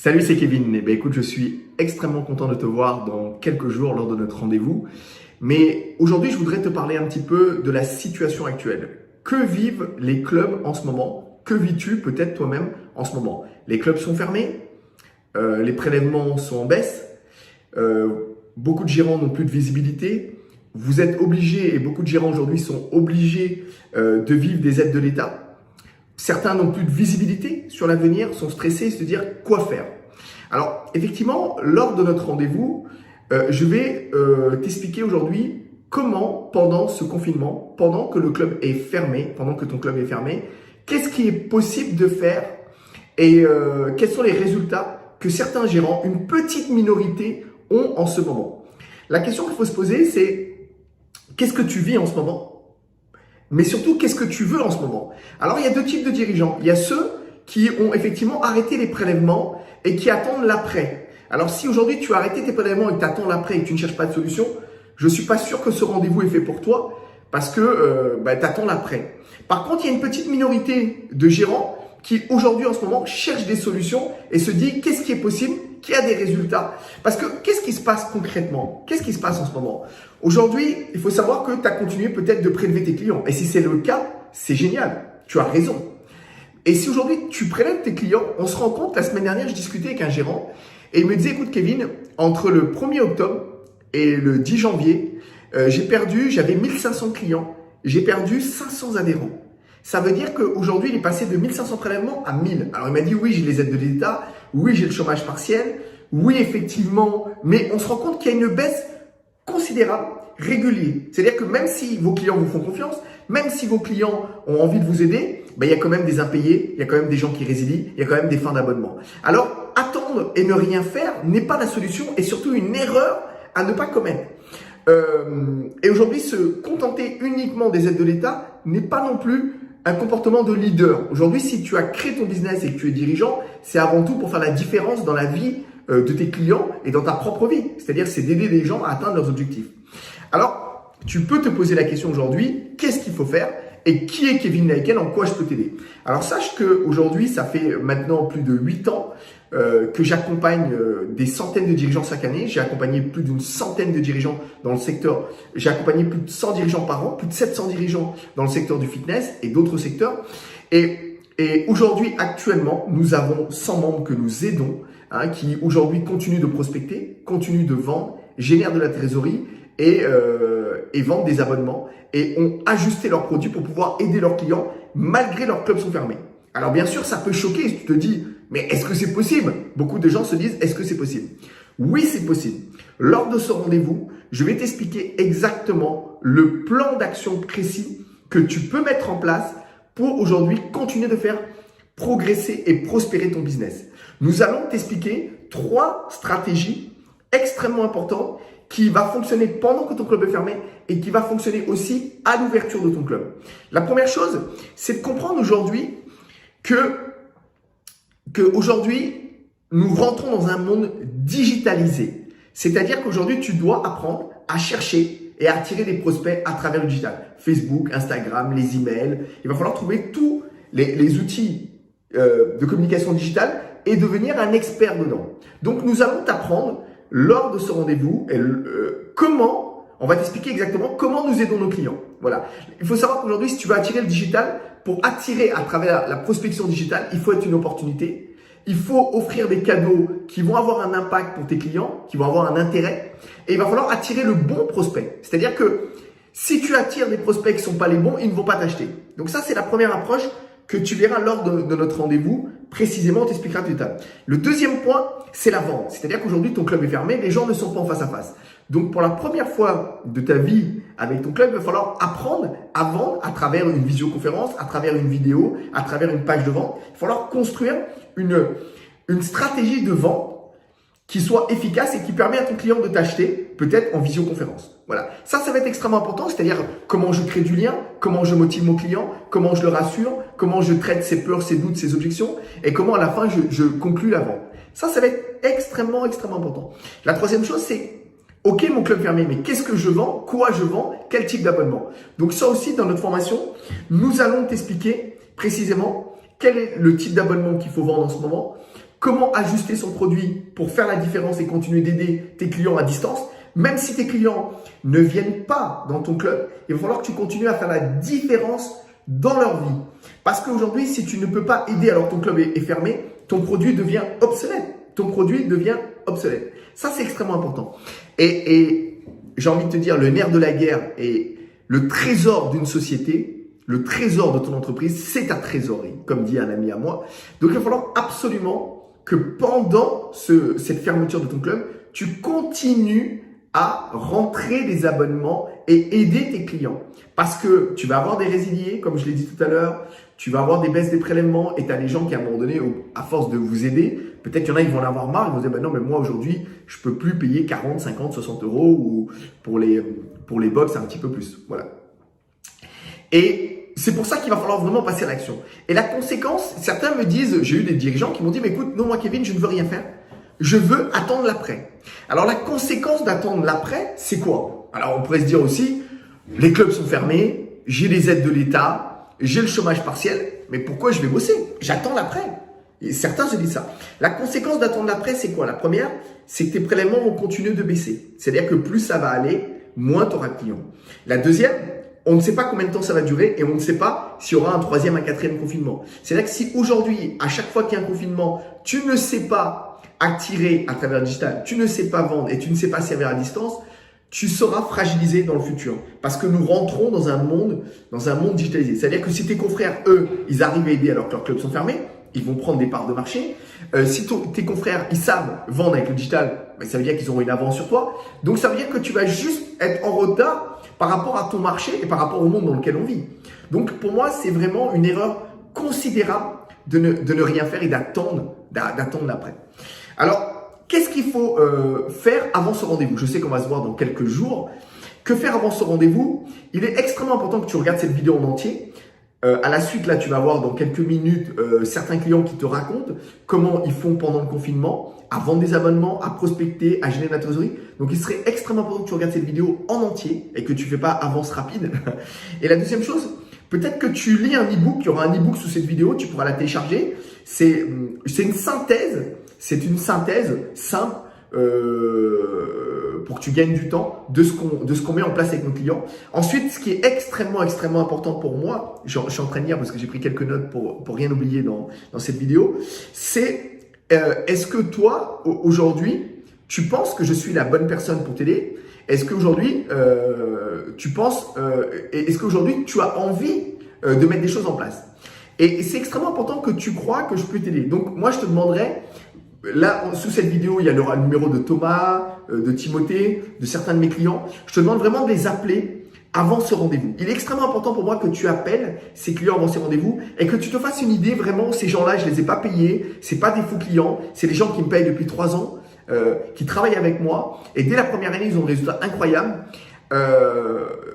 Salut, c'est Kevin. Eh bien, écoute, je suis extrêmement content de te voir dans quelques jours lors de notre rendez-vous. Mais aujourd'hui, je voudrais te parler un petit peu de la situation actuelle. Que vivent les clubs en ce moment? Que vis-tu peut-être toi-même en ce moment? Les clubs sont fermés, les prélèvements sont en baisse, beaucoup de gérants n'ont plus de visibilité. Vous êtes obligés, et beaucoup de gérants aujourd'hui sont obligés de vivre des aides de l'État. Certains n'ont plus de visibilité sur l'avenir, sont stressés, se dire quoi faire. Alors, effectivement, lors de notre rendez-vous, je vais t'expliquer aujourd'hui comment, pendant ce confinement, pendant que le club est fermé, pendant que ton club est fermé, qu'est-ce qui est possible de faire et quels sont les résultats que certains gérants, une petite minorité, ont en ce moment. La question qu'il faut se poser, c'est qu'est-ce que tu vis en ce moment ? Mais surtout, qu'est-ce que tu veux en ce moment? Alors, il y a deux types de dirigeants. Il y a ceux qui ont effectivement arrêté les prélèvements et qui attendent l'après. Alors, si aujourd'hui tu as arrêté tes prélèvements et que tu attends l'après et que tu ne cherches pas de solution, je ne suis pas sûr que ce rendez-vous est fait pour toi parce que tu attends l'après. Par contre, il y a une petite minorité de gérants qui aujourd'hui en ce moment cherchent des solutions et se disent qu'est-ce qui est possible, qui a des résultats. Parce que qu'est-ce qui se passe concrètement? Qu'est-ce qui se passe en ce moment? Aujourd'hui, il faut savoir que tu as continué peut-être de prélever tes clients. Et si c'est le cas, c'est génial. Tu as raison. Et si aujourd'hui tu prélèves tes clients, on se rend compte, la semaine dernière, je discutais avec un gérant et il me disait, écoute Kevin, entre le 1er octobre et le 10 janvier, j'avais 1500 clients, j'ai perdu 500 adhérents. Ça veut dire qu'aujourd'hui, il est passé de 1500 prélèvements à 1000. Alors, il m'a dit, oui, j'ai les aides de l'État, oui, j'ai le chômage partiel, oui, effectivement, mais on se rend compte qu'il y a une baisse considérable, régulière. C'est-à-dire que même si vos clients vous font confiance, même si vos clients ont envie de vous aider, il y a quand même des impayés, il y a quand même des gens qui résilient, il y a quand même des fins d'abonnement. Alors, attendre et ne rien faire n'est pas la solution et surtout une erreur à ne pas commettre. Et aujourd'hui, se contenter uniquement des aides de l'État n'est pas non plus un comportement de leader. Aujourd'hui, si tu as créé ton business et que tu es dirigeant, c'est avant tout pour faire la différence dans la vie de tes clients et dans ta propre vie. C'est-à-dire, c'est d'aider les gens à atteindre leurs objectifs. Alors, tu peux te poser la question aujourd'hui, qu'est-ce qu'il faut faire et qui est Kevin Laiken, en quoi je peux t'aider? Alors, sache qu'aujourd'hui, ça fait maintenant plus de 8 ans que j'accompagne des centaines de dirigeants chaque année. J'ai accompagné plus d'une centaine de dirigeants dans le secteur. J'ai accompagné plus de 100 dirigeants par an, plus de 700 dirigeants dans le secteur du fitness et d'autres secteurs. Et aujourd'hui, actuellement, nous avons 100 membres que nous aidons, qui aujourd'hui continuent de prospecter, continuent de vendre, génèrent de la trésorerie et vendent des abonnements et ont ajusté leurs produits pour pouvoir aider leurs clients malgré leurs clubs sont fermés. Alors bien sûr, ça peut choquer si tu te dis « mais est-ce que c'est possible ?» Beaucoup de gens se disent « est-ce que c'est possible ?» Oui, c'est possible. Lors de ce rendez-vous, je vais t'expliquer exactement le plan d'action précis que tu peux mettre en place pour aujourd'hui continuer de faire progresser et prospérer ton business. Nous allons t'expliquer 3 stratégies extrêmement importantes qui va fonctionner pendant que ton club est fermé et qui va fonctionner aussi à l'ouverture de ton club. La première chose, c'est de comprendre aujourd'hui que aujourd'hui, nous rentrons dans un monde digitalisé. C'est-à-dire qu'aujourd'hui, tu dois apprendre à chercher et à attirer des prospects à travers le digital. Facebook, Instagram, les emails. Il va falloir trouver tous les outils de communication digitale et devenir un expert dedans. Donc, nous allons t'apprendre lors de ce rendez-vous on va t'expliquer exactement comment nous aidons nos clients. Voilà. Il faut savoir qu'aujourd'hui, si tu veux attirer le digital, pour attirer à travers la prospection digitale, il faut être une opportunité. Il faut offrir des cadeaux qui vont avoir un impact pour tes clients, qui vont avoir un intérêt. Et il va falloir attirer le bon prospect. C'est-à-dire que si tu attires des prospects qui ne sont pas les bons, ils ne vont pas t'acheter. Donc ça, c'est la première approche que tu verras lors de notre rendez-vous. Précisément, on t'expliquera tout ça. Le deuxième point, c'est la vente. C'est-à-dire qu'aujourd'hui, ton club est fermé, les gens ne sont pas en face à face. Donc, pour la première fois de ta vie avec ton club, il va falloir apprendre à vendre à travers une visioconférence, à travers une vidéo, à travers une page de vente. Il va falloir construire une stratégie de vente qui soit efficace et qui permet à ton client de t'acheter peut-être en visioconférence. Voilà. Ça va être extrêmement important, c'est-à-dire comment je crée du lien, comment je motive mon client, comment je le rassure, comment je traite ses peurs, ses doutes, ses objections et comment à la fin je conclue la vente. Ça va être extrêmement important. La troisième chose, c'est ok, mon club fermé, mais qu'est-ce que je vends? Quoi je vends? Quel type d'abonnement? Donc ça aussi, dans notre formation, nous allons t'expliquer précisément quel est le type d'abonnement qu'il faut vendre en ce moment, comment ajuster son produit pour faire la différence et continuer d'aider tes clients à distance. Même si tes clients ne viennent pas dans ton club, il va falloir que tu continues à faire la différence dans leur vie. Parce qu'aujourd'hui, si tu ne peux pas aider alors ton club est fermé, ton produit devient obsolète. Ton produit devient obsolète. Ça, c'est extrêmement important. Et j'ai envie de te dire, le nerf de la guerre et le trésor d'une société, le trésor de ton entreprise, c'est ta trésorerie, comme dit un ami à moi. Donc, il va falloir absolument que pendant cette fermeture de ton club, tu continues à rentrer des abonnements et aider tes clients. Parce que tu vas avoir des résiliés, comme je l'ai dit tout à l'heure, tu vas avoir des baisses des prélèvements et tu as les gens qui, à un moment donné, à force de vous aider, peut-être qu'il y en a, ils vont en avoir marre, ils vont se dire, ben non, mais moi aujourd'hui, je peux plus payer 40, 50, 60 euros ou pour les box un petit peu plus. Voilà. Et c'est pour ça qu'il va falloir vraiment passer à l'action. Et la conséquence, certains me disent, j'ai eu des dirigeants qui m'ont dit, mais écoute, non, moi Kevin, je ne veux rien faire. Je veux attendre l'après. Alors la conséquence d'attendre l'après, c'est quoi? Alors on pourrait se dire aussi, les clubs sont fermés, j'ai les aides de l'État, j'ai le chômage partiel, mais pourquoi je vais bosser? J'attends l'après. Et certains se disent ça. La conséquence d'attendre l'après, c'est quoi? La première, c'est que tes prélèvements vont continuer de baisser. C'est-à-dire que plus ça va aller, moins tu auras de clients. La deuxième, on ne sait pas combien de temps ça va durer et on ne sait pas s'il y aura un troisième, un quatrième confinement. C'est-à-dire que si aujourd'hui, à chaque fois qu'il y a un confinement, tu ne sais pas attirer à travers le digital, tu ne sais pas vendre et tu ne sais pas servir à distance, tu seras fragilisé dans le futur. Parce que nous rentrons dans un monde digitalisé. C'est-à-dire que si tes confrères, eux, ils arrivent à aider alors que leurs clubs sont fermés, ils vont prendre des parts de marché. Si tes confrères, ils savent vendre avec le digital, ben, ça veut dire qu'ils auront une avance sur toi. Donc, ça veut dire que tu vas juste être en retard par rapport à ton marché et par rapport au monde dans lequel on vit. Donc, pour moi, c'est vraiment une erreur considérable de ne rien faire et d'attendre l'après. Alors, qu'est-ce qu'il faut faire avant ce rendez-vous? Je sais qu'on va se voir dans quelques jours. Que faire avant ce rendez-vous? Il est extrêmement important que tu regardes cette vidéo en entier. À la suite, là, tu vas voir dans quelques minutes certains clients qui te racontent comment ils font pendant le confinement, à vendre des abonnements, à prospecter, à générer de la trésorerie. Donc, il serait extrêmement important que tu regardes cette vidéo en entier et que tu ne fais pas avance rapide. Et la deuxième chose, peut-être que tu lis un e-book. Il y aura un e-book sous cette vidéo, tu pourras la télécharger. C'est une synthèse. C'est une synthèse simple pour que tu gagnes du temps de ce qu'on met en place avec nos clients. Ensuite, ce qui est extrêmement important pour moi, je suis en train de lire parce que j'ai pris quelques notes pour rien oublier dans cette vidéo, c'est est-ce que toi, aujourd'hui, tu penses que je suis la bonne personne pour t'aider? Est-ce qu'aujourd'hui, est-ce qu'aujourd'hui, tu as envie de mettre des choses en place? Et c'est extrêmement important que tu crois que je peux t'aider. Donc, moi, je te demanderais, là, sous cette vidéo, il y aura le numéro de Thomas, de Timothée, de certains de mes clients. Je te demande vraiment de les appeler avant ce rendez-vous. Il est extrêmement important pour moi que tu appelles ces clients avant ces rendez-vous et que tu te fasses une idée vraiment, ces gens-là, je les ai pas payés, c'est pas des faux clients, c'est des gens qui me payent depuis 3 ans, qui travaillent avec moi et dès la première année, ils ont des résultats incroyables.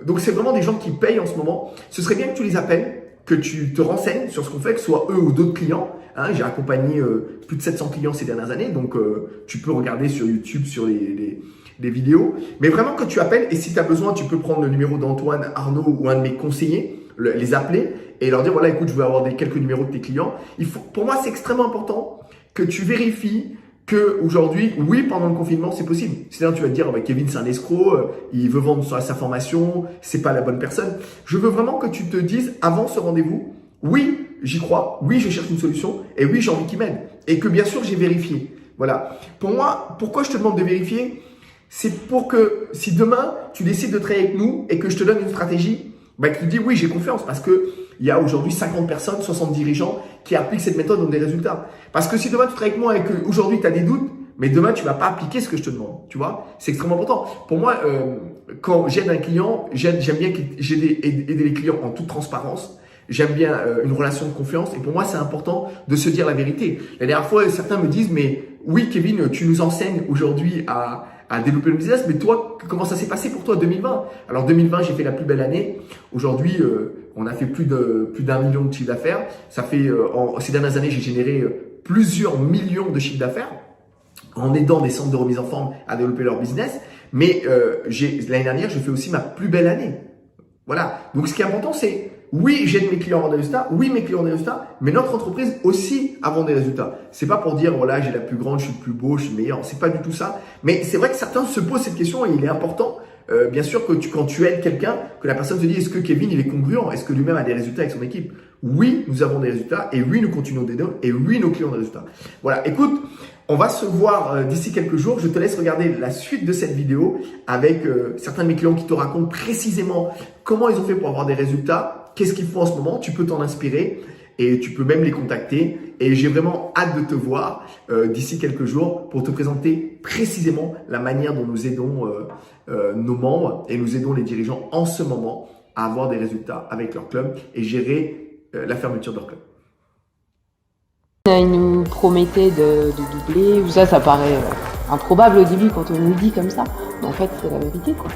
Donc, c'est vraiment des gens qui payent en ce moment. Ce serait bien que tu les appelles, que tu te renseignes sur ce qu'on fait, que ce soit eux ou d'autres clients. Hein, j'ai accompagné plus de 700 clients ces dernières années, donc tu peux regarder sur YouTube, sur les vidéos. Mais vraiment que tu appelles et si tu as besoin, tu peux prendre le numéro d'Antoine, Arnaud ou un de mes conseillers, les appeler et leur dire voilà, écoute, je veux avoir quelques numéros de tes clients. Pour moi, c'est extrêmement important que tu vérifies que aujourd'hui, oui, pendant le confinement, c'est possible. C'est-à-dire, tu vas te dire, bah, Kevin, c'est un escroc, il veut vendre sa formation, c'est pas la bonne personne. Je veux vraiment que tu te dises avant ce rendez-vous, oui, j'y crois, oui, je cherche une solution et oui, j'ai envie qu'il m'aide. Et que bien sûr, j'ai vérifié. Voilà. Pour moi, pourquoi je te demande de vérifier? C'est pour que si demain, tu décides de travailler avec nous et que je te donne une stratégie, bah, que tu dis oui, j'ai confiance parce que il y a aujourd'hui 50 personnes, 60 dirigeants qui appliquent cette méthode dans des résultats. Parce que si demain tu travailles avec moi et qu'aujourd'hui tu as des doutes, mais demain tu vas pas appliquer ce que je te demande. Tu vois, c'est extrêmement important. Pour moi, quand j'aide un client, j'aime bien aider les clients en toute transparence. J'aime bien une relation de confiance et pour moi c'est important de se dire la vérité. La dernière fois, certains me disent mais oui Kevin, tu nous enseignes aujourd'hui à développer le business, mais toi, comment ça s'est passé pour toi 2020? Alors 2020, j'ai fait la plus belle année. Aujourd'hui, on a fait plus d'1 million de chiffre d'affaires. Ça fait ces dernières années, j'ai généré plusieurs millions de chiffres d'affaires en aidant des centres de remise en forme à développer leur business. Mais l'année dernière, j'ai fait aussi ma plus belle année. Voilà. Donc, ce qui est important, c'est oui, j'aide mes clients à avoir des résultats. Oui, mes clients ont des résultats. Mais notre entreprise aussi a des résultats. C'est pas pour dire, voilà, j'ai la plus grande, je suis le plus beau, je suis le meilleur. C'est pas du tout ça. Mais c'est vrai que certains se posent cette question et il est important. Bien sûr que quand tu aides quelqu'un, que la personne se dit, est-ce que Kevin, il est congruent? Est-ce que lui-même a des résultats avec son équipe? Oui, nous avons des résultats. Et oui, nous continuons d'aider. Et oui, nos clients ont des résultats. Voilà. Écoute, on va se voir d'ici quelques jours. Je te laisse regarder la suite de cette vidéo avec certains de mes clients qui te racontent précisément comment ils ont fait pour avoir des résultats, qu'est-ce qu'ils font en ce moment. Tu peux t'en inspirer et tu peux même les contacter. Et j'ai vraiment hâte de te voir d'ici quelques jours pour te présenter précisément la manière dont nous aidons nos membres et nous aidons les dirigeants en ce moment à avoir des résultats avec leur club et gérer la fermeture de leur club. Il nous promettait de doubler, ça paraît improbable au début quand on nous dit comme ça, mais en fait c'est la vérité quoi.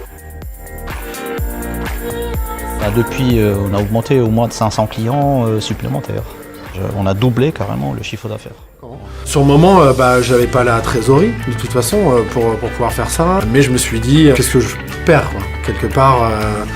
Depuis, on a augmenté au moins de 500 clients supplémentaires. On a doublé carrément le chiffre d'affaires. Sur le moment, j'avais pas la trésorerie de toute façon pour pouvoir faire ça, mais je me suis dit qu'est-ce que je perds quoi. Quelque part,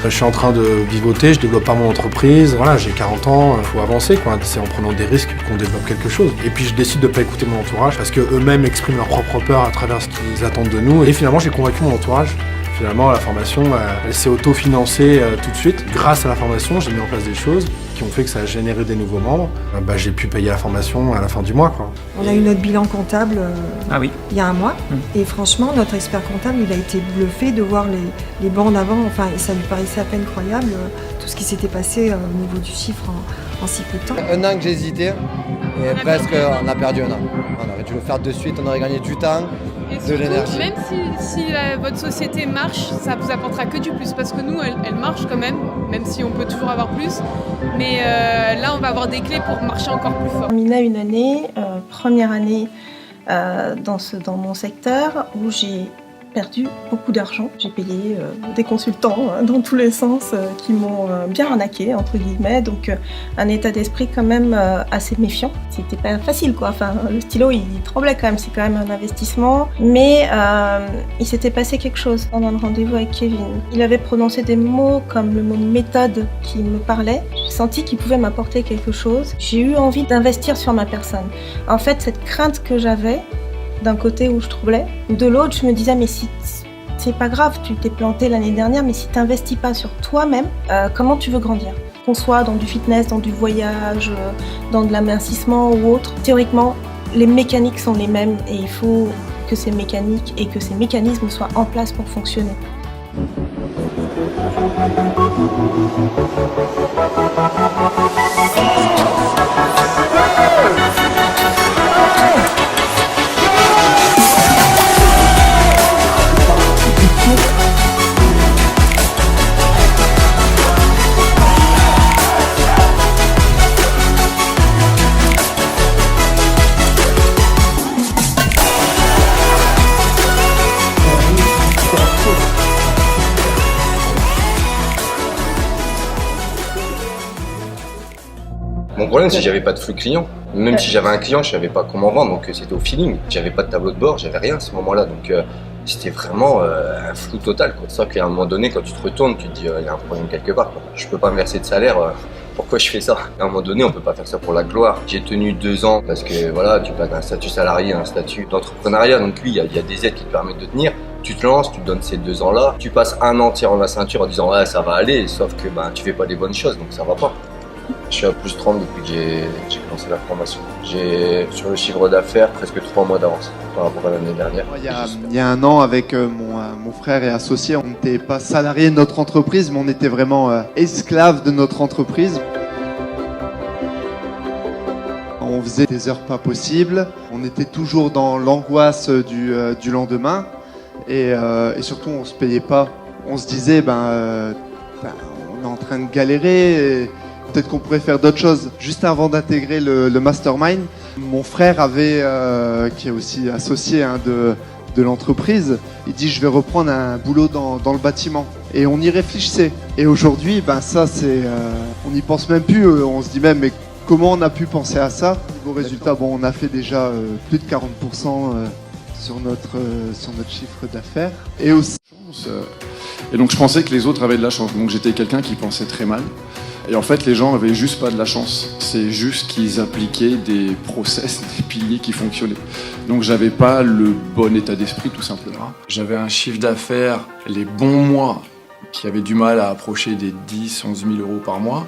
je suis en train de vivoter, je développe pas mon entreprise. Voilà, j'ai 40 ans, il faut avancer quoi. C'est en prenant des risques qu'on développe quelque chose. Et puis je décide de pas écouter mon entourage parce que eux-mêmes expriment leur propre peur à travers ce qu'ils attendent de nous. Et finalement, j'ai convaincu mon entourage. Finalement, la formation, elle s'est auto-financée tout de suite. Grâce à la formation, j'ai mis en place des choses qui ont fait que ça a généré des nouveaux membres. J'ai pu payer la formation à la fin du mois, quoi. On a eu notre bilan comptable il y a un mois. Et franchement, notre expert comptable, il a été bluffé de voir les bancs d'avant. Enfin, ça lui paraissait à peine croyable, tout ce qui s'était passé au niveau du chiffre en si peu de temps. Un an que j'ai hésité, et presque on a perdu un an. On aurait dû le faire de suite, on aurait gagné du temps, de l'énergie. Même si votre société marche, ça vous apportera que du plus, parce que nous, elle marche quand même si on peut toujours avoir plus. Mais là, on va avoir des clés pour marcher encore plus fort. On terminait une année, première année dans mon secteur, où j'ai perdu beaucoup d'argent. J'ai payé des consultants dans tous les sens qui m'ont bien arnaqué, entre guillemets. Donc un état d'esprit quand même assez méfiant. C'était pas facile quoi. Enfin, le stylo il tremblait quand même. C'est quand même un investissement. Mais il s'était passé quelque chose pendant le rendez-vous avec Kevin. Il avait prononcé des mots comme le mot méthode qui me parlait. J'ai senti qu'il pouvait m'apporter quelque chose. J'ai eu envie d'investir sur ma personne. En fait, cette crainte que j'avais, d'un côté où je troublais, ou de l'autre je me disais mais si c'est pas grave, tu t'es planté l'année dernière, mais si t'investis pas sur toi-même, comment tu veux grandir? Qu'on soit dans du fitness, dans du voyage, dans de l'amincissement ou autre, théoriquement les mécaniques sont les mêmes et il faut que ces mécaniques et que ces mécanismes soient en place pour fonctionner. Mon problème, c'est que j'avais pas de flux client. Même si j'avais un client, je savais pas comment vendre, donc c'était au feeling. J'avais pas de tableau de bord, j'avais rien à ce moment-là, donc c'était vraiment un flou total. C'est ça qu'à un moment donné, quand tu te retournes, tu te dis il y a un problème quelque part. Je peux pas me verser de salaire, pourquoi je fais ça? À un moment donné, on peut pas faire ça pour la gloire. J'ai tenu 2 ans parce que voilà, tu passes d'un statut salarié à un statut d'entrepreneuriat, donc oui, il y a des aides qui te permettent de tenir. Tu te lances, tu te donnes ces 2 ans-là, tu passes un an tirant la ceinture en disant ouais ça va aller, sauf que tu fais pas les bonnes choses, donc ça va pas. Je suis à plus 30 depuis que j'ai commencé la formation. J'ai sur le chiffre d'affaires presque 3 mois d'avance par rapport à l'année dernière. Il y a un an avec mon frère et associé, on n'était pas salariés de notre entreprise, mais on était vraiment esclaves de notre entreprise. On faisait des heures pas possibles, on était toujours dans l'angoisse du lendemain et surtout on se payait pas. On se disait on est en train de galérer. Peut-être qu'on pourrait faire d'autres choses. Juste avant d'intégrer le mastermind, mon frère avait, qui est aussi associé de l'entreprise, il dit je vais reprendre un boulot dans le bâtiment. Et on y réfléchissait. Et aujourd'hui, ça c'est, on n'y pense même plus. On se dit même mais comment on a pu penser à ça? Niveau résultat, on a fait déjà plus de 40% sur notre chiffre d'affaires. Et aussi. Et donc je pensais que les autres avaient de la chance. Donc j'étais quelqu'un qui pensait très mal. Et en fait, les gens avaient juste pas de la chance. C'est juste qu'ils appliquaient des process, des piliers qui fonctionnaient. Donc j'avais pas le bon état d'esprit, tout simplement. J'avais un chiffre d'affaires, les bons mois, qui avaient du mal à approcher des 10, 11 000 euros par mois.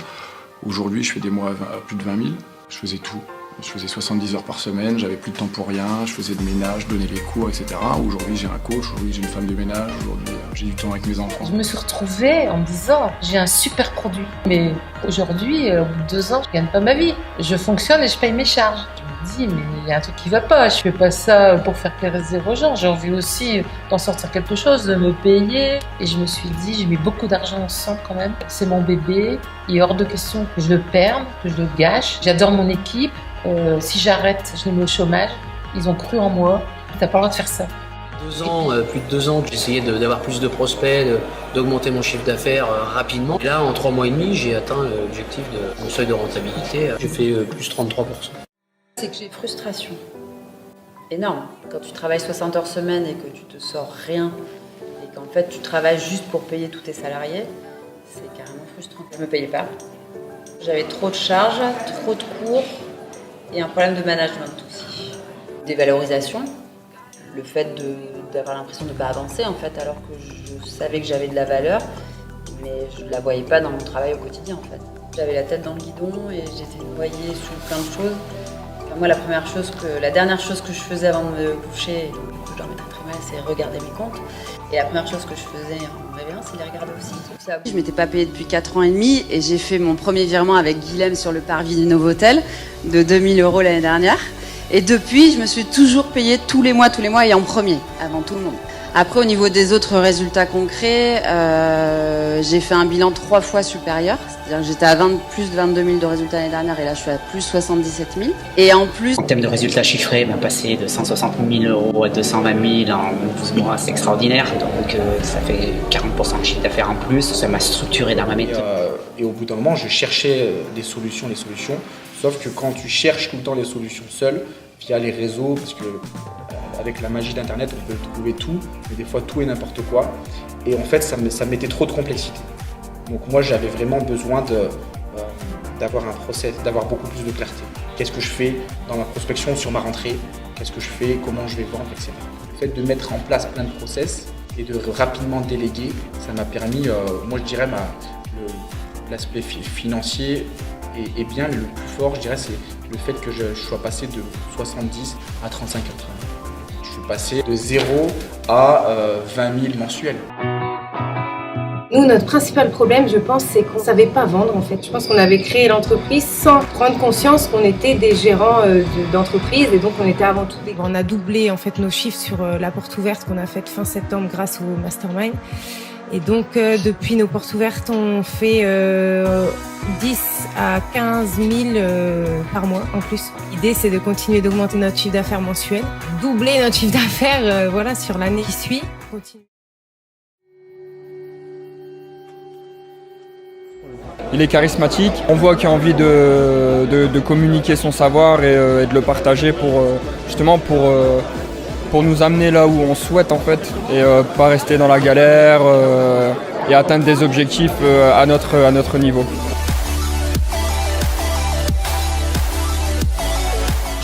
Aujourd'hui, je fais des mois à plus de 20 000. Je faisais tout. Je faisais 70 heures par semaine, j'avais plus de temps pour rien, je faisais de ménage, je donnais les cours, etc. Aujourd'hui, j'ai un coach, aujourd'hui, j'ai une femme de ménage, aujourd'hui, j'ai du temps avec mes enfants. Je me suis retrouvée en me disant, j'ai un super produit. Mais aujourd'hui, au bout de 2 ans, je gagne pas ma vie. Je fonctionne et je paye mes charges. Je me dis, mais il y a un truc qui va pas. Je fais pas ça pour faire plaisir aux gens. J'ai envie aussi d'en sortir quelque chose, de me payer. Et je me suis dit, j'ai mis beaucoup d'argent ensemble quand même. C'est mon bébé. Il est hors de question que je le perde, que je le gâche. J'adore mon équipe. Si j'arrête, je les mets au chômage. Ils ont cru en moi. T'as pas le droit de faire ça. 2 ans, plus de 2 ans, j'essayais d'avoir plus de prospects, d'augmenter mon chiffre d'affaires rapidement. Et là, en 3 mois et demi, j'ai atteint l'objectif de mon seuil de rentabilité. J'ai fait plus 33%. C'est que j'ai une frustration énorme. Quand tu travailles 60 heures semaine et que tu te sors rien, et qu'en fait tu travailles juste pour payer tous tes salariés, c'est carrément frustrant. Je me payais pas. J'avais trop de charges, trop de cours et un problème de management aussi. Des valorisations, le fait d'avoir l'impression de ne pas avancer en fait, alors que je savais que j'avais de la valeur, mais je ne la voyais pas dans mon travail au quotidien en fait. J'avais la tête dans le guidon et j'étais noyée sous plein de choses. Enfin, moi, la dernière chose que je faisais avant de me coucher, je dormais très mal, c'est regarder mes comptes. Et la première chose que je faisais en me réveillant, c'est les regarder aussi. Je m'étais pas payée depuis 4 ans et demi et j'ai fait mon premier virement avec Guilhem sur le parvis du Novotel de 2 000 € l'année dernière. Et depuis, je me suis toujours payée tous les mois et en premier, avant tout le monde. Après, au niveau des autres résultats concrets, j'ai fait un bilan 3 fois supérieur. C'est-à-dire que j'étais à plus de 22 000 de résultats l'année dernière et là, je suis à plus 77 000. Et en plus... En termes de résultats chiffrés, passer de 160 000 € à 220 000 en 12 mois, c'est extraordinaire. Donc, ça fait 40% de chiffre d'affaires en plus. Ça m'a structuré dans ma méthode. Et au bout d'un moment, je cherchais des solutions. Sauf que quand tu cherches tout le temps les solutions seul, via les réseaux, parce que avec la magie d'Internet, on peut trouver tout, mais des fois tout et n'importe quoi. Et en fait, ça mettait trop de complexité. Donc moi, j'avais vraiment besoin d'avoir un process, d'avoir beaucoup plus de clarté. Qu'est-ce que je fais dans ma prospection sur ma rentrée? Qu'est-ce que je fais? Comment je vais vendre, etc. Le fait de mettre en place plein de process et de rapidement déléguer, ça m'a permis, moi je dirais, l'aspect financier est bien, le plus fort, je dirais, c'est le fait que je sois passé de 70 à 35 heures de travail. Je suis passé de 0 à 20 000 mensuels. Nous, notre principal problème, je pense, c'est qu'on ne savait pas vendre en fait. Je pense qu'on avait créé l'entreprise sans prendre conscience qu'on était des gérants d'entreprise et donc on était avant tout des... On a doublé en fait nos chiffres sur la porte ouverte qu'on a faite fin septembre grâce au Mastermind. Et donc, depuis nos portes ouvertes, on fait 10 à 15 000 par mois en plus. L'idée, c'est de continuer d'augmenter notre chiffre d'affaires mensuel, doubler notre chiffre d'affaires sur l'année qui suit. Il est charismatique, on voit qu'il a envie de communiquer son savoir et de le partager pour nous amener là où on souhaite en fait et pas rester dans la galère et atteindre des objectifs à notre niveau.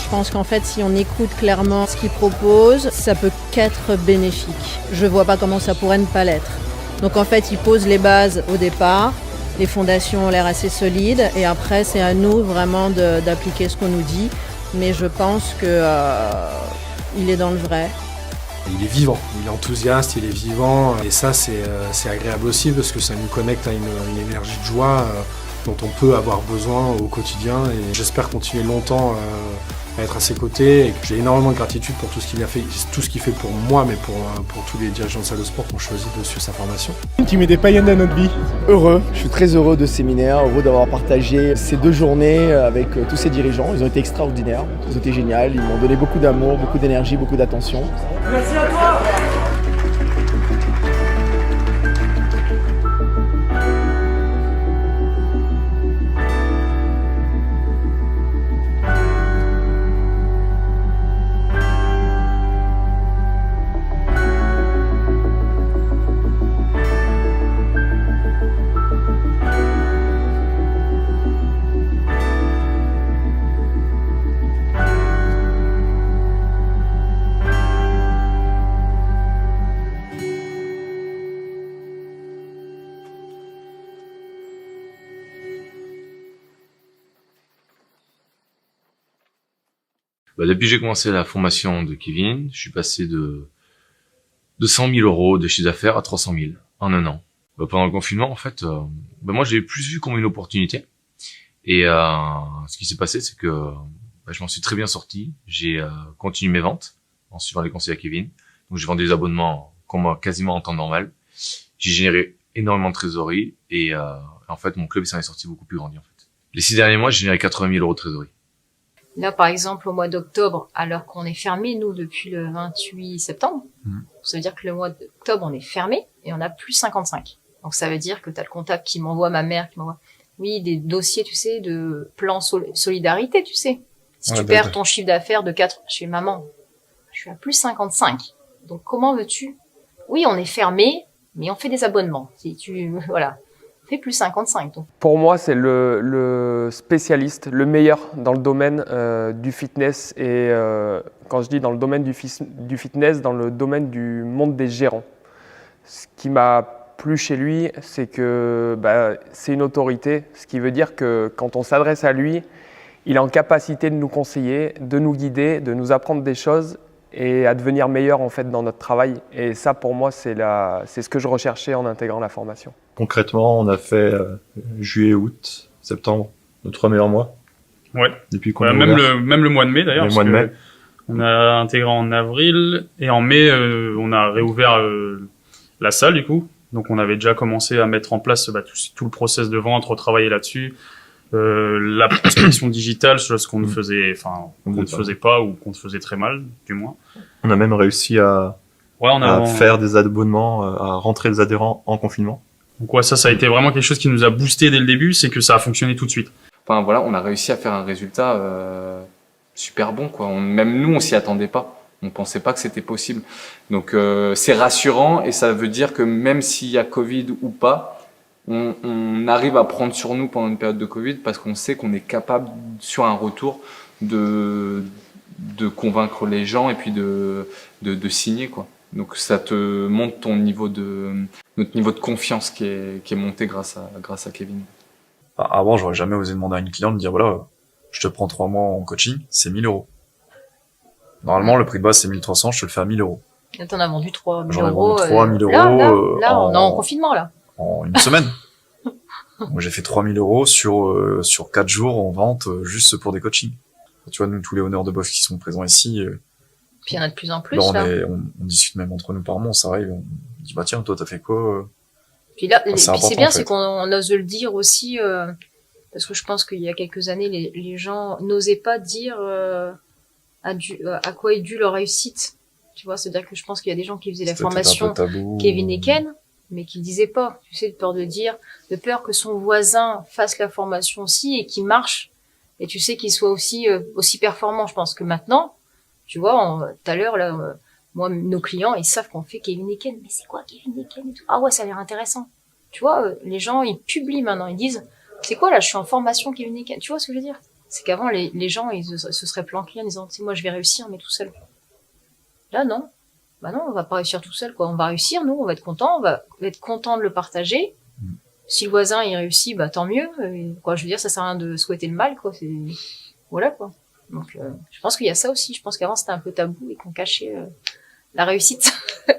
Je pense qu'en fait si on écoute clairement ce qu'il propose, ça peut qu'être bénéfique. Je vois pas comment ça pourrait ne pas l'être. Donc en fait il pose les bases au départ, les fondations ont l'air assez solides et après c'est à nous vraiment d'appliquer ce qu'on nous dit. Mais je pense que il est dans le vrai. Il est vivant, il est enthousiaste, il est vivant et ça c'est agréable aussi parce que ça nous connecte à une énergie de joie dont on peut avoir besoin au quotidien et j'espère continuer longtemps à être à ses côtés et que j'ai énormément de gratitude pour tout ce qu'il a fait, tout ce qu'il fait pour moi mais pour tous les dirigeants de salle de sport qui ont choisi de suivre sa formation. Qui met des paillettes dans notre vie. Heureux, je suis très heureux de ce séminaire, heureux d'avoir partagé ces 2 journées avec tous ces dirigeants. Ils ont été extraordinaires, ils ont été géniaux, ils m'ont donné beaucoup d'amour, beaucoup d'énergie, beaucoup d'attention. Merci à toi. Depuis que j'ai commencé la formation de Kevin, je suis passé de 100 000 euros de chiffre d'affaires à 300 000 en un an. Pendant le confinement, en fait, moi, j'ai plus vu comme une opportunité. Et ce qui s'est passé, c'est que je m'en suis très bien sorti. J'ai continué mes ventes en suivant les conseils à Kevin. Donc, j'ai vendu des abonnements quasiment en temps normal. J'ai généré énormément de trésorerie et en fait, mon club s'en est sorti beaucoup plus grandi. En fait, les 6 derniers mois, j'ai généré 80 000 euros de trésorerie. Là, par exemple, au mois d'octobre, alors qu'on est fermé, nous, depuis le 28 septembre, ça veut dire que le mois d'octobre, on est fermé et on a plus 55. Donc, ça veut dire que tu as le comptable qui m'envoie, ma mère qui m'envoie, oui, des dossiers, tu sais, de plan solidarité, tu sais. Si tu perds ton chiffre d'affaires de 4, je fais maman, je suis à plus 55. Donc, comment veux-tu? Oui, on est fermé, mais on fait des abonnements. Si tu, voilà. Fait plus 55. Donc. Pour moi, c'est le spécialiste, le meilleur dans le domaine du fitness et quand je dis dans le domaine du fitness, dans le domaine du monde des gérants. Ce qui m'a plu chez lui, c'est que c'est une autorité, ce qui veut dire que quand on s'adresse à lui, il est en capacité de nous conseiller, de nous guider, de nous apprendre des choses et à devenir meilleur en fait dans notre travail. Et ça, pour moi, c'est ce que je recherchais en intégrant la formation. Concrètement, on a fait juillet, août, septembre, nos 3 meilleurs mois. Ouais. Depuis qu'on même le mois de mai d'ailleurs. Le mois de mai. On a intégré en avril et en mai, on a réouvert la salle du coup. Donc on avait déjà commencé à mettre en place tout le process de vente, retravailler là-dessus. La prospection digitale, chose qu'on ne faisait, qu'on ne faisait pas ou qu'on faisait très mal, du moins. On a même réussi à faire des abonnements, à rentrer des adhérents en confinement. Donc ouais, ça a été vraiment quelque chose qui nous a boosté dès le début, c'est que ça a fonctionné tout de suite. Enfin voilà, on a réussi à faire un résultat super bon, quoi. Même nous, on s'y attendait pas. On pensait pas que c'était possible. Donc c'est rassurant et ça veut dire que même s'il y a Covid ou pas, on arrive à prendre sur nous pendant une période de Covid parce qu'on sait qu'on est capable, sur un retour, de convaincre les gens et puis de signer, quoi. Donc ça te montre notre niveau de confiance qui est monté grâce à Kevin. Avant, j'aurais jamais osé demander à une cliente de dire voilà, je te prends 3 mois en coaching, c'est 1 000 euros. Normalement, le prix de base c'est 1 300, je te le fais à 1 000 euros. Là, t'en as vendu 3 000 J'en ai euros. vendu 3 000 euros. Là, on est en confinement, là. En une semaine. Moi, j'ai fait 3 000 euros sur 4 jours en vente, juste pour des coachings. Tu vois, nous, tous les honneurs de boss qui sont présents ici. Puis il y en a de plus en plus, là. là. On discute même entre nous par mois, ça arrive, on dit, tiens, toi, t'as fait quoi? Puis là, c'est bien, en fait. c'est qu'on ose le dire aussi, parce que je pense qu'il y a quelques années, les gens n'osaient pas dire à quoi est due leur réussite. Tu vois, c'est-à-dire que je pense qu'il y a des gens qui faisaient la formation Kevin et Ken, mais qui le disaient pas. Tu sais, de peur que son voisin fasse la formation aussi et qu'il marche. Et tu sais qu'il soit aussi performant. Je pense que maintenant, tu vois, tout à l'heure, là, moi, nos clients, ils savent qu'on fait Kevin et Ken. Mais c'est quoi Kevin et Ken et tout? Ah ouais, ça a l'air intéressant. Tu vois, les gens, ils publient maintenant. Ils disent, c'est quoi là, je suis en formation Kevin et Ken. Tu vois ce que je veux dire? C'est qu'avant, les gens, ils se seraient planqués en disant, tu sais, moi, je vais réussir, mais tout seul. Là, non. Bah non, on va pas réussir tout seul, quoi. On va réussir, nous, on va être content, on va être content de le partager. Si le voisin, il réussit, bah, tant mieux. Quoi, je veux dire, ça sert à rien de souhaiter le mal, quoi. Voilà, quoi. Donc, je pense qu'il y a ça aussi. Je pense qu'avant, c'était un peu tabou et qu'on cachait la réussite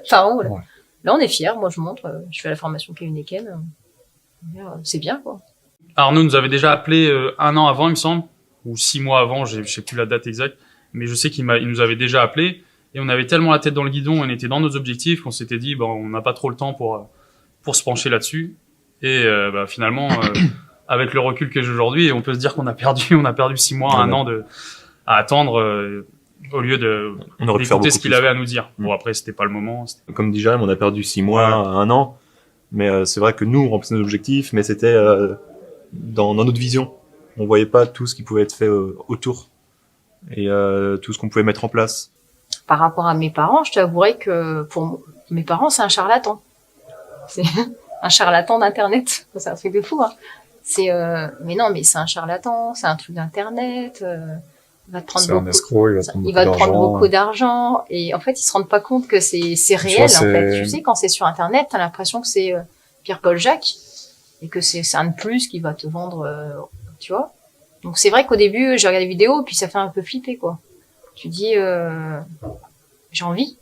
par haut, là. Ouais. Là, on est fiers. Moi, je montre, je fais la formation Kevin et Ken. C'est bien, quoi. Arnaud nous avait déjà appelé 1 an avant, il me semble, ou 6 mois avant, je sais plus la date exacte, mais je sais qu'il nous avait déjà appelé. Et on avait tellement la tête dans le guidon, on était dans nos objectifs, qu'on s'était dit, on n'a pas trop le temps pour se pencher là-dessus. Et finalement, avec le recul que j'ai aujourd'hui, on peut se dire qu'on a perdu 6 mois, 1 an à attendre, au lieu d'écouter ce qu'il avait à nous dire. Bon, après, c'était pas le moment. Comme dit Jérém, on a perdu 6 mois, 1 an. Mais c'est vrai que nous, on remplissait nos objectifs, mais c'était dans notre vision. On voyait pas tout ce qui pouvait être fait autour. Et tout ce qu'on pouvait mettre en place. Par rapport à mes parents, je t'avouerais que pour mes parents, c'est un charlatan. C'est un charlatan d'Internet. C'est un truc de fou, hein. Mais non, mais c'est un charlatan, c'est un truc d'Internet. Il va te prendre beaucoup d'argent. Et en fait, ils se rendent pas compte que c'est réel, en fait. Tu sais, quand c'est sur Internet, t'as l'impression que c'est Pierre-Paul Jacques et que c'est un de plus qui va te vendre, tu vois. Donc c'est vrai qu'au début, j'ai regardé des vidéos, puis ça fait un peu flipper, quoi. Tu dis, j'ai envie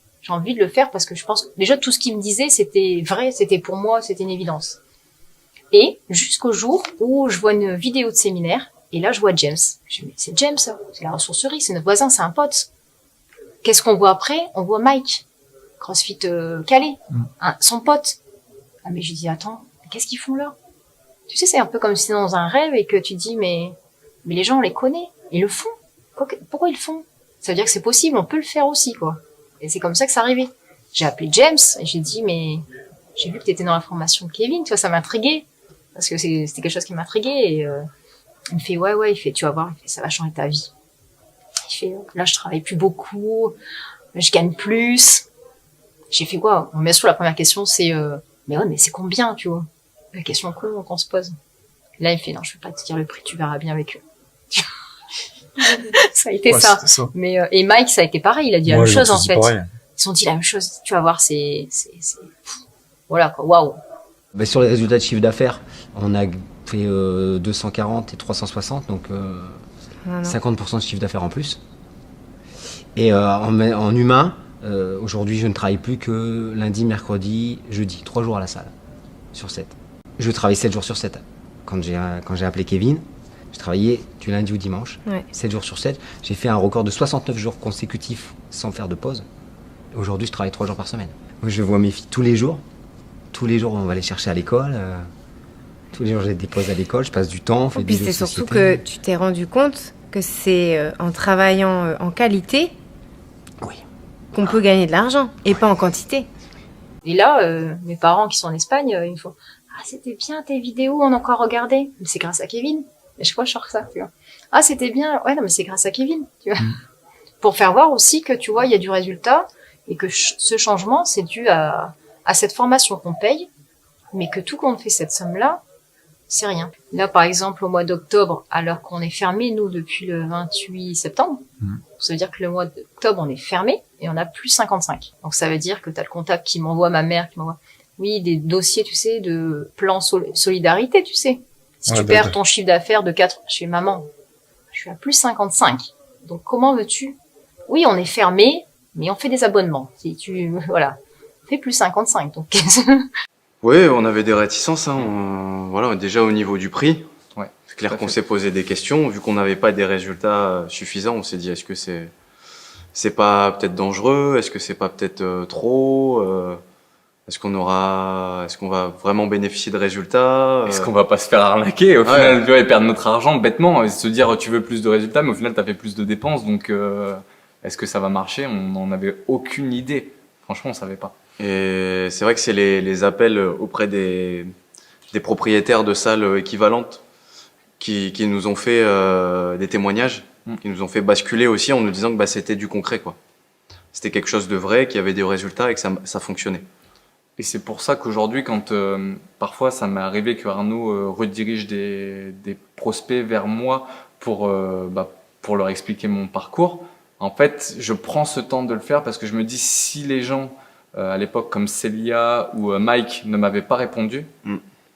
de le faire parce que je pense que déjà tout ce qu'il me disait c'était vrai, c'était pour moi, c'était une évidence. Et jusqu'au jour où je vois une vidéo de séminaire et là je vois James. Je me dis, c'est James, ça, c'est la ressourcerie, c'est notre voisin, c'est un pote. Qu'est-ce qu'on voit après? On voit Mike, CrossFit Calais, son pote. Ah mais je dis attends, qu'est-ce qu'ils font là? Tu sais, c'est un peu comme si c'était dans un rêve et que tu dis mais les gens on les connaît, ils le font. Pourquoi ils le font? Ça veut dire que c'est possible, on peut le faire aussi quoi. Et c'est comme ça que ça arrivait. J'ai appelé James et j'ai dit mais j'ai vu que tu étais dans la formation de Kevin, tu vois, ça m'intriguait parce que c'était quelque chose qui m'intriguait et il me fait ouais, il fait tu vas voir, il fait, ça va changer ta vie. Il fait là je travaille plus beaucoup, je gagne plus. J'ai fait quoi? Bien sûr la première question c'est mais ouais mais c'est combien, tu vois? La question qu'on se pose. Là il fait non, je vais pas te dire le prix, tu verras bien avec eux. Ça a été ça. Mais et Mike ça a été pareil, il a dit la même chose en fait. Pareil. Ils ont dit la même chose, tu vas voir, c'est voilà quoi, waouh. Ben, sur les résultats de chiffre d'affaires, on a fait 240 et 360, donc 50% de chiffre d'affaires en plus. Et en humain, aujourd'hui je ne travaille plus que lundi, mercredi, jeudi, 3 jours à la salle sur 7. Je travaille 7 jours sur 7. Quand j'ai appelé Kevin, je travaillais du lundi au dimanche, 7 jours sur 7. J'ai fait un record de 69 jours consécutifs sans faire de pause. Aujourd'hui, je travaille 3 jours par semaine. Je vois mes filles tous les jours. Tous les jours, on va les chercher à l'école. Tous les jours, je les dépose à l'école. Je passe du temps. On fait des jeux de société. C'est surtout que tu t'es rendu compte que c'est en travaillant en qualité qu'on peut gagner de l'argent et pas en quantité. Et là, mes parents qui sont en Espagne, ils me font « Ah, c'était bien tes vidéos, on a encore regardé. » Mais c'est grâce à Kevin. Et je crois que je sors ça, tu vois. « Ah, c'était bien. » Ouais, non, mais c'est grâce à Kevin, tu vois. Pour faire voir aussi que, tu vois, il y a du résultat et que ce changement, c'est dû à cette formation qu'on paye, mais que tout compte fait cette somme-là, c'est rien. Là, par exemple, au mois d'octobre, alors qu'on est fermé, nous, depuis le 28 septembre, ça veut dire que le mois d'octobre, on est fermé et on a plus 55. Donc, ça veut dire que tu as le comptable qui m'envoie, ma mère qui m'envoie, oui, des dossiers, tu sais, de plan solidarité, tu sais. Si tu perds ton chiffre d'affaires de 4, je fais maman, je suis à plus 55. Donc, comment veux-tu? Oui, on est fermé, mais on fait des abonnements. Si tu, voilà. On fait plus 55, donc. Oui, on avait des réticences, hein. Voilà, déjà au niveau du prix. Ouais, c'est clair qu'on s'est posé des questions. Vu qu'on n'avait pas des résultats suffisants, on s'est dit, est-ce que c'est pas peut-être dangereux? Est-ce que c'est pas peut-être trop? Est-ce qu'on va vraiment bénéficier de résultats? Est-ce qu'on va pas se faire arnaquer au final, tu vois, et perdre notre argent bêtement, et se dire tu veux plus de résultats, mais au final t'as fait plus de dépenses, donc est-ce que ça va marcher? On n'en avait aucune idée. Franchement, on savait pas. Et c'est vrai que c'est les appels auprès des propriétaires de salles équivalentes qui nous ont fait des témoignages, qui nous ont fait basculer aussi en nous disant que c'était du concret, quoi. C'était quelque chose de vrai, qu'il y avait des résultats et que ça fonctionnait. Et c'est pour ça qu'aujourd'hui, quand parfois ça m'est arrivé que Arnaud redirige des prospects vers moi pour leur expliquer mon parcours, en fait, je prends ce temps de le faire parce que je me dis, si les gens à l'époque comme Célia ou Mike ne m'avaient pas répondu,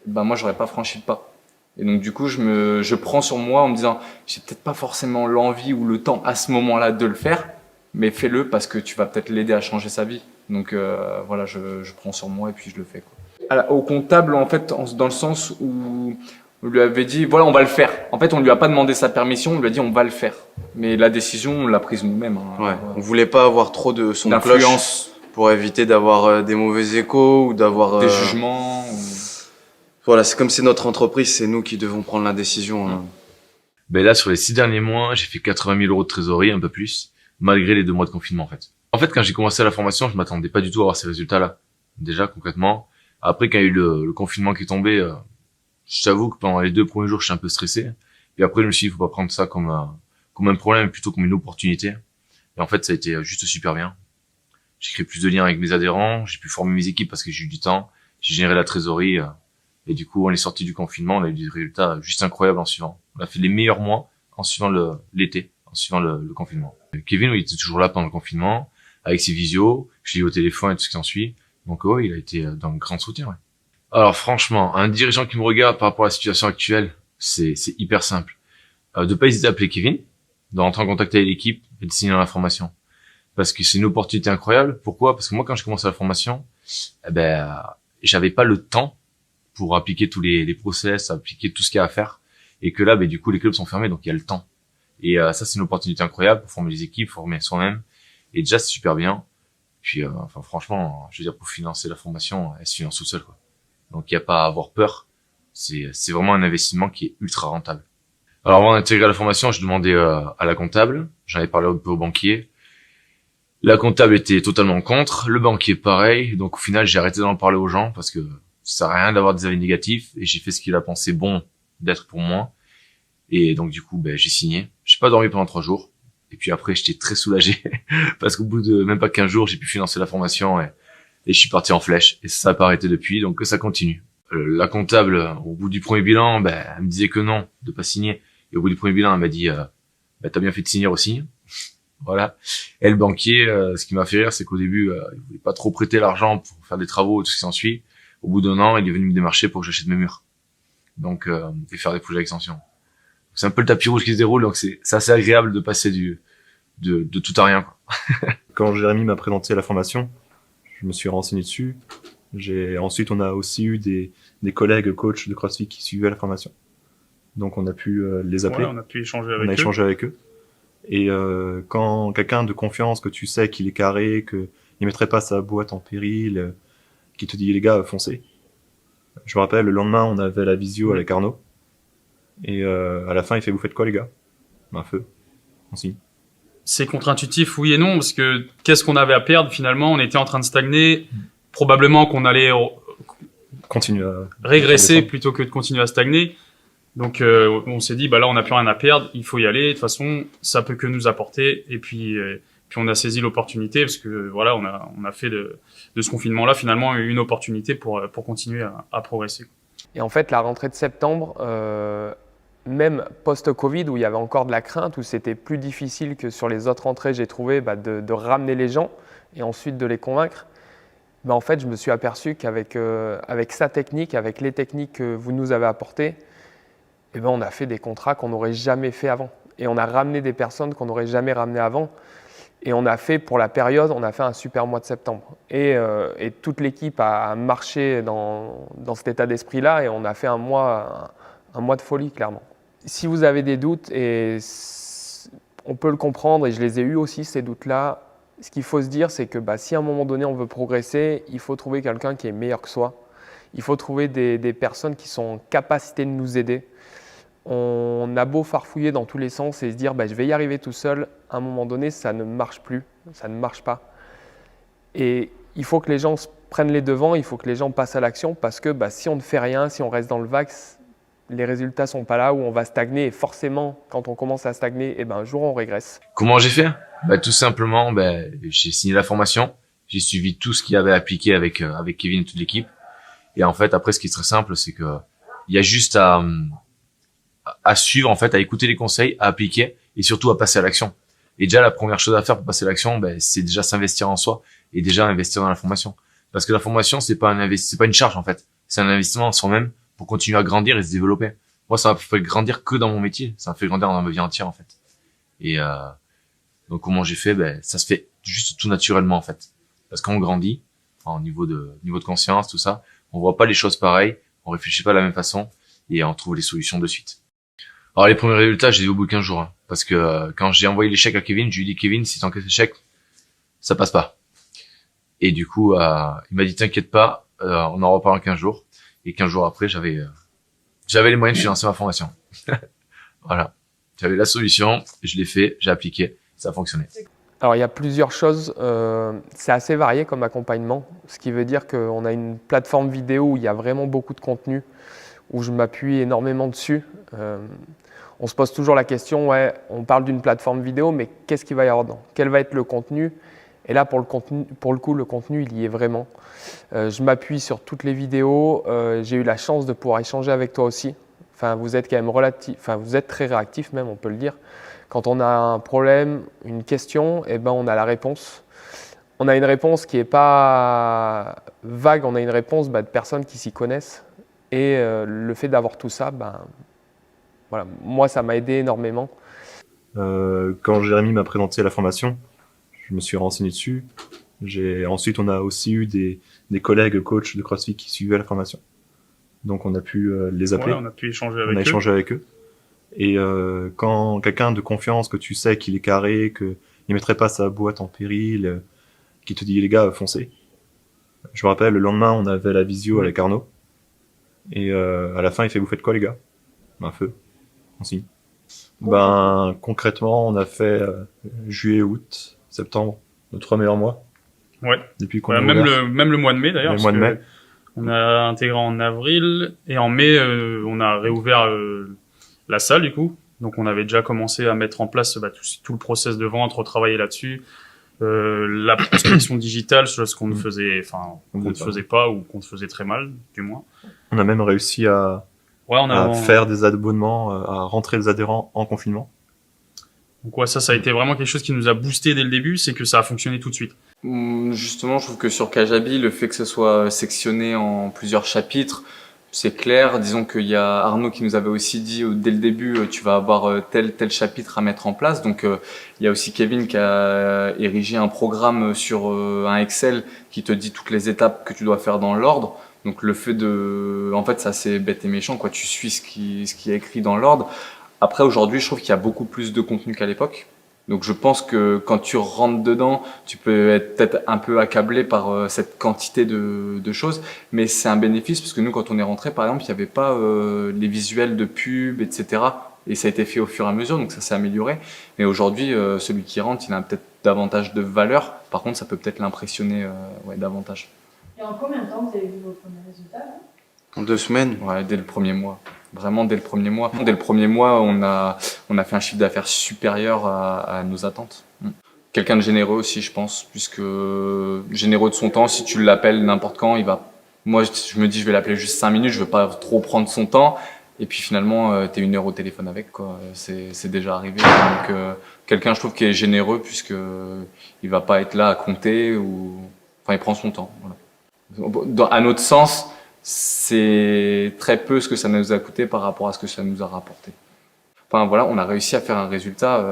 moi j'aurais pas franchi le pas. Et donc du coup je prends sur moi en me disant j'ai peut-être pas forcément l'envie ou le temps à ce moment-là de le faire, mais fais-le parce que tu vas peut-être l'aider à changer sa vie. Donc voilà, je prends sur moi et puis je le fais, quoi. Alors, au comptable, en fait, dans le sens où on lui avait dit voilà, on va le faire. En fait, on lui a pas demandé sa permission, on lui a dit on va le faire. Mais la décision, on l'a prise nous-mêmes, hein. Ouais, on voulait pas avoir trop de son de cloche pour éviter d'avoir des mauvais échos ou d'avoir des jugements. Voilà, c'est comme c'est notre entreprise, c'est nous qui devons prendre la décision. Hein. Ben là, sur les 6 derniers mois, j'ai fait 80 000 euros de trésorerie, un peu plus, malgré les 2 mois de confinement, en fait. En fait, quand j'ai commencé la formation, je m'attendais pas du tout à avoir ces résultats-là. Déjà, concrètement. Après, quand il y a eu le confinement qui est tombé, je t'avoue que pendant les 2 premiers jours, je suis un peu stressé. Et après, je me suis dit, faut pas prendre ça comme un problème, mais plutôt comme une opportunité. Et en fait, ça a été juste super bien. J'ai créé plus de liens avec mes adhérents, j'ai pu former mes équipes parce que j'ai eu du temps, j'ai généré la trésorerie, et du coup, on est sorti du confinement, on a eu des résultats juste incroyables en suivant. On a fait les meilleurs mois en suivant l'été, en suivant le confinement. Kevin, il était toujours là pendant le confinement, avec ses visios, je l'ai eu au téléphone et tout ce qui en suit. Donc ouais, il a été d'un grand soutien, ouais. Alors franchement, un dirigeant qui me regarde par rapport à la situation actuelle, c'est hyper simple. De pas hésiter à appeler Kevin, de rentrer en contact avec l'équipe et de signer dans la formation. Parce que c'est une opportunité incroyable. Pourquoi? Parce que moi, quand je commençais la formation, j'avais pas le temps pour appliquer tous les process, appliquer tout ce qu'il y a à faire. Et que là, du coup, les clubs sont fermés, donc il y a le temps. Et ça, c'est une opportunité incroyable pour former les équipes, former soi-même. Et déjà, c'est super bien. Puis, franchement, je veux dire, pour financer la formation, elle se finance tout seul, quoi. Donc, il n'y a pas à avoir peur. C'est vraiment un investissement qui est ultra rentable. Alors, avant d'intégrer la formation, je demandais à la comptable. J'en avais parlé un peu au banquier. La comptable était totalement contre. Le banquier, pareil. Donc, au final, j'ai arrêté d'en parler aux gens parce que ça sert à rien d'avoir des avis négatifs. Et j'ai fait ce qu'il a pensé bon d'être pour moi. Et donc, du coup, j'ai signé. J'ai pas dormi pendant 3 jours. Et puis après, j'étais très soulagé parce qu'au bout de même pas 15 jours, j'ai pu financer la formation et je suis parti en flèche. Et ça n'a pas arrêté depuis, donc ça continue. La comptable, au bout du premier bilan, elle me disait que non, de pas signer. Et au bout du premier bilan, elle m'a dit, t'as bien fait de signer aussi. Voilà. Et le banquier, ce qui m'a fait rire, c'est qu'au début, il voulait pas trop prêter l'argent pour faire des travaux et tout ce qui s'ensuit. Au bout d'1 an, il est venu me démarcher pour que j'achète mes murs. Donc, et faire des projets d'extension. C'est un peu le tapis rouge qui se déroule, donc c'est assez agréable de passer de tout à rien, quoi. Quand Jérémy m'a présenté la formation, je me suis renseigné dessus. Ensuite, on a aussi eu des collègues coachs de CrossFit qui suivaient la formation. Donc, on a pu les appeler. Ouais, on a pu échanger avec eux. On a échangé avec eux. Et quand quelqu'un de confiance, que tu sais qu'il est carré, qu'il ne mettrait pas sa boîte en péril, qui te dit, les gars, foncez. Je me rappelle, le lendemain, on avait la visio avec Arnaud. Et à la fin, il fait, vous faites quoi, les gars? Un feu. On signe. C'est contre-intuitif, oui et non, parce que qu'est-ce qu'on avait à perdre finalement? On était en train de stagner. Probablement qu'on allait continuer à régresser plutôt que de continuer à stagner. Donc on s'est dit, là, on n'a plus rien à perdre, il faut y aller. De toute façon, ça peut que nous apporter. Et puis on a saisi l'opportunité parce que voilà, on a fait de ce confinement-là finalement une opportunité pour continuer à progresser. Et en fait, la rentrée de septembre, même post-Covid, où il y avait encore de la crainte, où c'était plus difficile que sur les autres rentrées, j'ai trouvé de ramener les gens et ensuite de les convaincre. En fait, je me suis aperçu qu'avec sa technique, avec les techniques que vous nous avez apportées, on a fait des contrats qu'on n'aurait jamais fait avant. Et on a ramené des personnes qu'on n'aurait jamais ramenées avant. Et on a fait, pour la période, on a fait un super mois de septembre. Et toute l'équipe a marché dans cet état d'esprit-là et on a fait un mois de folie, clairement. Si vous avez des doutes, et on peut le comprendre, et je les ai eus aussi, ces doutes-là, ce qu'il faut se dire, c'est que si à un moment donné on veut progresser, il faut trouver quelqu'un qui est meilleur que soi. Il faut trouver des personnes qui sont en capacité de nous aider. On a beau farfouiller dans tous les sens et se dire je vais y arriver tout seul, à un moment donné ça ne marche plus, ça ne marche pas. Et il faut que les gens prennent les devants, il faut que les gens passent à l'action parce que si on ne fait rien, si on reste dans le vague, les résultats ne sont pas là, où on va stagner et forcément quand on commence à stagner, un jour on régresse. Comment j'ai fait? Tout simplement, j'ai signé la formation, j'ai suivi tout ce qu'il y avait appliqué avec Kevin et toute l'équipe. Et en fait après ce qui est très simple, c'est que il y a juste à suivre, en fait, à écouter les conseils, à appliquer et surtout à passer à l'action. Et déjà, la première chose à faire pour passer à l'action, c'est déjà s'investir en soi et déjà investir dans la formation. Parce que la formation, c'est pas une charge, en fait. C'est un investissement en soi-même pour continuer à grandir et se développer. Moi, ça m'a fait grandir que dans mon métier. Ça m'a fait grandir dans ma vie entière, en fait. Et, donc, comment j'ai fait? Ça se fait juste tout naturellement, en fait. Parce qu'on grandit, au niveau de conscience, tout ça. On voit pas les choses pareilles. On réfléchit pas de la même façon et on trouve les solutions de suite. Alors les premiers résultats, j'ai eu au bout de 15 jours, parce que quand j'ai envoyé l'échec à Kevin, je lui ai dit Kevin, si t'encaisses l'échec, ça passe pas. Et du coup, il m'a dit t'inquiète pas, on en reparle en 15 jours. Et 15 jours après, j'avais les moyens de financer ma formation. Voilà, j'avais la solution, je l'ai fait, j'ai appliqué, ça a fonctionné. Alors il y a plusieurs choses, c'est assez varié comme accompagnement, ce qui veut dire qu'on a une plateforme vidéo où il y a vraiment beaucoup de contenu, où je m'appuie énormément dessus. On se pose toujours la question, on parle d'une plateforme vidéo, mais qu'est-ce qu'il va y avoir dedans? Quel va être le contenu? Et là, pour le coup, le contenu, il y est vraiment. Je m'appuie sur toutes les vidéos. J'ai eu la chance de pouvoir échanger avec toi aussi. Vous êtes quand même vous êtes très réactif même, on peut le dire. Quand on a un problème, une question, on a la réponse. On a une réponse qui n'est pas vague, on a une réponse de personnes qui s'y connaissent. Et le fait d'avoir tout ça, voilà, moi, ça m'a aidé énormément. Quand Jérémy m'a présenté la formation, je me suis renseigné dessus. Ensuite, on a aussi eu des collègues coachs de CrossFit qui suivaient la formation. Donc, on a pu les appeler. Ouais, on a pu échanger on a échangé avec eux. Et quand quelqu'un de confiance, que tu sais qu'il est carré, qu'il ne mettrait pas sa boîte en péril, qui te dit les gars, foncez. Je me rappelle, le lendemain, on avait la visio avec Arnaud. Et à la fin, il fait, vous faites quoi les gars? Un feu. On signe. Concrètement, on a fait juillet, août, septembre, nos 3 meilleurs mois. Ouais. Depuis qu'on même le mois de mai d'ailleurs. Le mois de mai. On a intégré en avril et en mai, on a réouvert la salle du coup. Donc on avait déjà commencé à mettre en place tout le process de vente, retravailler là-dessus. La prospection digitale, chose qu'on ne faisait, faisait pas ou qu'on faisait très mal, du moins. On a même réussi à faire des abonnements, à rentrer des adhérents en confinement. Donc ouais, ça a été vraiment quelque chose qui nous a boosté dès le début, c'est que ça a fonctionné tout de suite. Justement, je trouve que sur Kajabi, le fait que ce soit sectionné en plusieurs chapitres, c'est clair. Disons qu'il y a Arnaud qui nous avait aussi dit dès le début, tu vas avoir tel chapitre à mettre en place. Donc il y a aussi Kevin qui a érigé un programme sur un Excel qui te dit toutes les étapes que tu dois faire dans l'ordre. Donc le fait en fait, ça c'est bête et méchant, quoi. Tu suis ce qui est écrit dans l'ordre. Après, aujourd'hui, je trouve qu'il y a beaucoup plus de contenu qu'à l'époque. Donc je pense que quand tu rentres dedans, tu peux être peut-être un peu accablé par cette quantité de choses, mais c'est un bénéfice parce que nous, quand on est rentré, par exemple, il n'y avait pas les visuels de pub, etc. Et ça a été fait au fur et à mesure, donc ça s'est amélioré. Mais aujourd'hui, celui qui rentre, il a peut-être davantage de valeur. Par contre, ça peut peut-être l'impressionner davantage. Et en combien de temps vous avez vu vos premiers résultats? En 2 semaines. Ouais, dès le premier mois. Vraiment dès le premier mois. Dès le premier mois, on a fait un chiffre d'affaires supérieur à nos attentes. Quelqu'un de généreux aussi, je pense, puisque généreux de son temps, si tu l'appelles n'importe quand, moi, je me dis, je vais l'appeler juste 5 minutes, je veux pas trop prendre son temps. Et puis finalement, t'es 1 heure au téléphone avec, quoi. C'est déjà arrivé. Donc, quelqu'un, je trouve, qui est généreux, puisque il va pas être là à compter il prend son temps. Voilà. À notre sens, c'est très peu ce que ça nous a coûté par rapport à ce que ça nous a rapporté. Enfin voilà, on a réussi à faire un résultat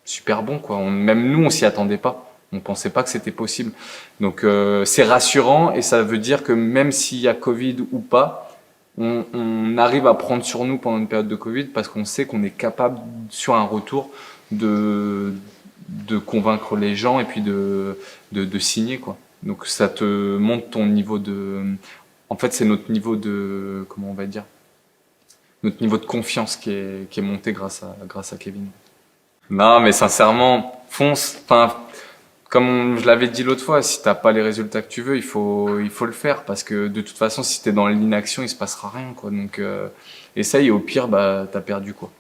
super bon, quoi. Même nous, on s'y attendait pas. On pensait pas que c'était possible. Donc c'est rassurant et ça veut dire que même s'il y a Covid ou pas, on arrive à prendre sur nous pendant une période de Covid parce qu'on sait qu'on est capable, sur un retour, de convaincre les gens et puis de signer, quoi. Donc ça te montre ton niveau de... En fait, c'est notre niveau de... Comment on va dire? Notre niveau de confiance qui est monté grâce à Kevin. Non, mais sincèrement, fonce. Enfin, comme je l'avais dit l'autre fois, si t'as pas les résultats que tu veux, il faut le faire parce que de toute façon, si t'es dans l'inaction, il se passera rien, quoi. Donc, essaye et au pire, t'as perdu, quoi.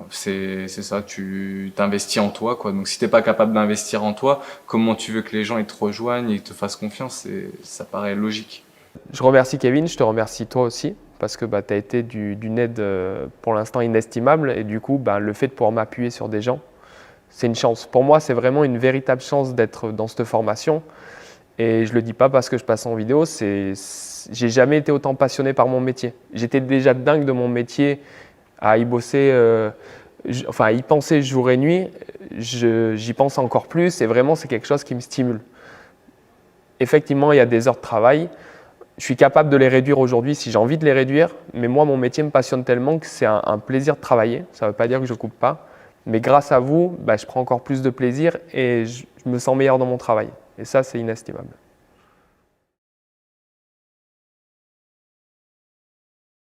C'est ça, tu t'investis en toi, quoi. Donc si t'es pas capable d'investir en toi, comment tu veux que les gens ils te rejoignent et te fassent confiance? Ça paraît logique. Je remercie Kevin, je te remercie toi aussi parce que tu as été d'une aide pour l'instant inestimable et du coup le fait de pouvoir m'appuyer sur des gens, c'est une chance. Pour moi, c'est vraiment une véritable chance d'être dans cette formation et je le dis pas parce que je passe en vidéo, j'ai jamais été autant passionné par mon métier. J'étais déjà dingue de mon métier, à y bosser, à y penser jour et nuit, j'y pense encore plus et vraiment c'est quelque chose qui me stimule. Effectivement, il y a des heures de travail, je suis capable de les réduire aujourd'hui si j'ai envie de les réduire, mais moi mon métier me passionne tellement que c'est un plaisir de travailler, ça ne veut pas dire que je ne coupe pas, mais grâce à vous, je prends encore plus de plaisir et je me sens meilleur dans mon travail et ça c'est inestimable.